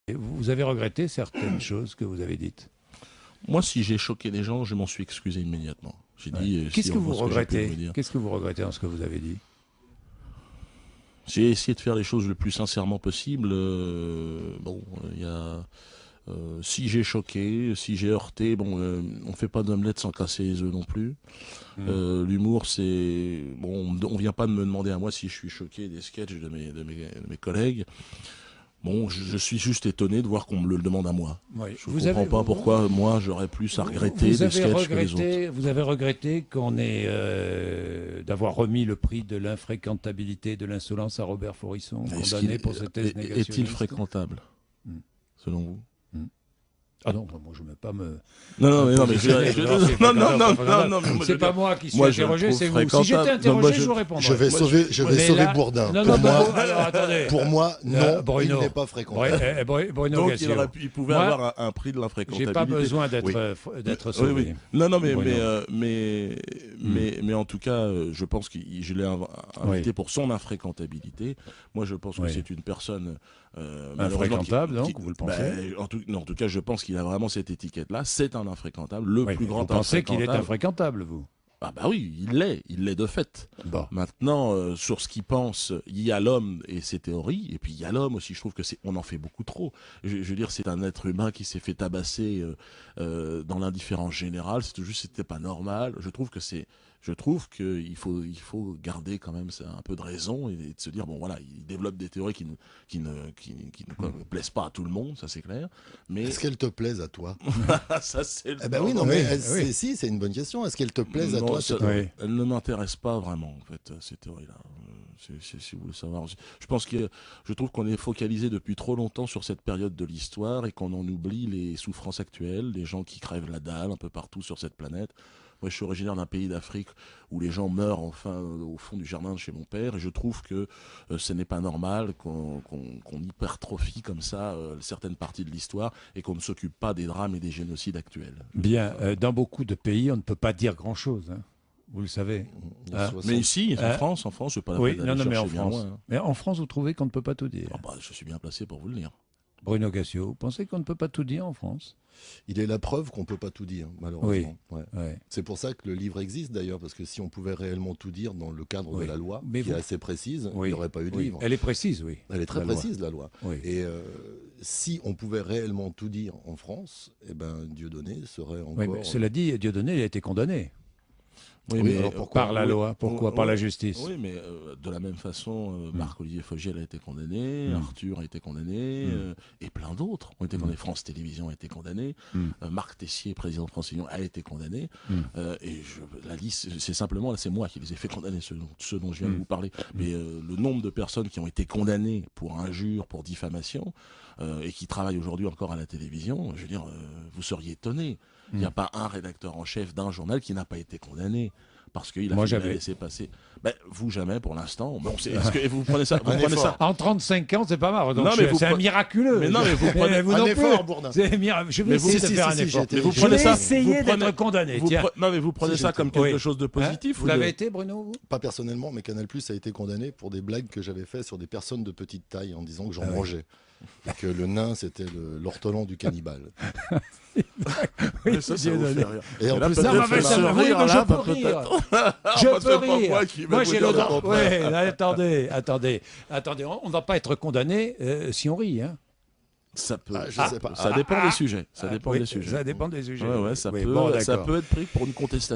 Et vous avez regretté certaines choses que vous avez dites? Moi, si j'ai choqué les gens, je m'en suis excusé immédiatement. J'ai dit, Qu'est-ce si que on vous voit ce que j'ai pu regrettez? me dire. Qu'est-ce que vous regrettez dans ce que vous avez dit? J'ai essayé de faire les choses le plus sincèrement possible. Il y a si j'ai choqué, si j'ai heurté, on fait pas d'omelette sans casser les œufs non plus. L'humour, c'est on vient pas de me demander à moi si je suis choqué des sketchs de mes collègues. Bon, je suis juste étonné de voir qu'on me le demande à moi. Oui. Je ne comprends pas pourquoi moi j'aurais plus à regretter Vous des avez sketchs que les autres. regretté, vous avez regretté qu'on ait d'avoir remis le prix de l'infréquentabilité et de l'insolence à Robert Forisson, condamné pour cette thèse négationniste. Est-il fréquentable, Hmm. selon vous? Ah non, moi je ne vais pas me... Non, C'est pas moi qui suis moi, je interrogé, le c'est trouve vous. Si j'étais fréquentable. Non, interrogé, moi, je vous répondrais. Je vais sauver là- Bourdin. Non, Pour non, moi, non, alors attendez. pour moi, non, Bruno. il n'est pas fréquentable. Bruno Donc Gassio. il pouvait Moi, avoir un prix de j'ai l'infréquentabilité. pas besoin d'être sauvé. Oui. Non, Bruno. mais en tout cas, je pense que je l'ai invité pour son infréquentabilité. Moi, je pense que Oui. c'est une personne Infréquentable, donc, vous le pensez? En tout cas, je pense qu'il a vraiment cette étiquette-là. C'est un infréquentable, le Oui, plus grand vous pensez qu'il est infréquentable. infréquentable, vous? Ah bah oui, il l'est de fait. Bon. Maintenant, sur ce qu'il pense, il y a l'homme et ses théories, et puis il y a l'homme aussi. Je trouve que on en fait beaucoup trop. Je veux dire, c'est un être humain qui s'est fait tabasser dans l'indifférence générale. C'était pas normal. Je trouve qu'il faut garder quand même un peu de raison et de se dire bon voilà, il développe des théories qui ne plaisent pas à tout le monde, ça c'est clair. Mais Est-ce qu'elles te plaisent à toi? ça c'est. Eh ben oui, non, mais oui. c'est une bonne question. Est-ce qu'elles te plaisent à Non, toi? Oui. Elle ne m'intéresse pas vraiment, en fait, ces théories-là. Si vous voulez savoir. Je trouve qu'on est focalisé depuis trop longtemps sur cette période de l'histoire et qu'on en oublie les souffrances actuelles, les gens qui crèvent la dalle un peu partout sur cette planète. Moi, je suis originaire d'un pays d'Afrique où les gens meurent enfin au fond du jardin de chez mon père, et je trouve que ce n'est pas normal qu'on hypertrophie comme ça certaines parties de l'histoire et qu'on ne s'occupe pas des drames et des génocides actuels. Bien, dans beaucoup de pays, on ne peut pas dire grand-chose. Hein. Vous le savez. Mais ici, en France, je ne vais pas la Oui, peine d'aller mais en chercher bien France. loin, hein. Mais en France, vous trouvez qu'on ne peut pas tout dire? Ah bah, je suis bien placé pour vous le dire. Bruno Gassio, vous pensez qu'on ne peut pas tout dire en France? Il est la preuve qu'on ne peut pas tout dire, malheureusement. Oui. Ouais. Ouais. C'est pour ça que le livre existe d'ailleurs, parce que si on pouvait réellement tout dire dans le cadre de la loi, qui est assez précise, il n'y aurait pas eu de livre. Elle est précise, oui. Elle est très précise, la loi. Oui. Et si on pouvait réellement tout dire en France, eh ben, Dieudonné serait encore... Oui, mais cela dit, Dieudonné il a été condamné. Oui, Oui, mais alors pourquoi? Par la loi. Pourquoi? Par la justice. Oui, mais de la même façon, Marc-Olivier Fogiel a été condamné, Arthur a été condamné, et plein d'autres ont été condamnés. France Télévisions a été condamné, Marc Tessier, président de France Télévisions, a été condamné. La liste, c'est moi qui les ai fait condamner, ceux dont je viens de vous parler. Mais le nombre de personnes qui ont été condamnées pour injure, pour diffamation, et qui travaillent aujourd'hui encore à la télévision, je veux dire, vous seriez étonnés. Il n'y a pas un rédacteur en chef d'un journal qui n'a pas été condamné parce qu'il a laissé passer. Ben, vous jamais pour l'instant. Bon, est-ce que vous prenez ça, En 35 ans, c'est pas mal. Donc c'est un miraculeux. Mais non, mais vous prenez vous un non effort, plus. Bourdin. Je vais essayer de faire un effort. Mais vous Je prenez vais ça. essayer d'être condamné. Non, mais vous prenez ça comme quelque chose de positif. Vous l'avez été, Bruno, vous? Pas personnellement, mais Canal+ a été condamné pour des blagues que j'avais faites sur des personnes de petite taille en disant que j'en mangeais. Et que le nain, c'était l'ortolan du cannibale. Oui, ça vous fait rire. Et en là, plus, peut-être Non, mais que ça ce me oui, rire mais là, je peux va rire. peut-être- Je Parce peux que pas rire. moi qui vais Moi, vous j'ai dire le le droit. contraire. Ouais, attendez. On ne va pas être condamné si on rit. Hein. Ça peut. je sais pas. Ça dépend des sujets. Ça dépend Oui, des sujets. Ça dépend des sujets. Ouais, ça Oui, bon, peut d'accord. être pris pour une contestation.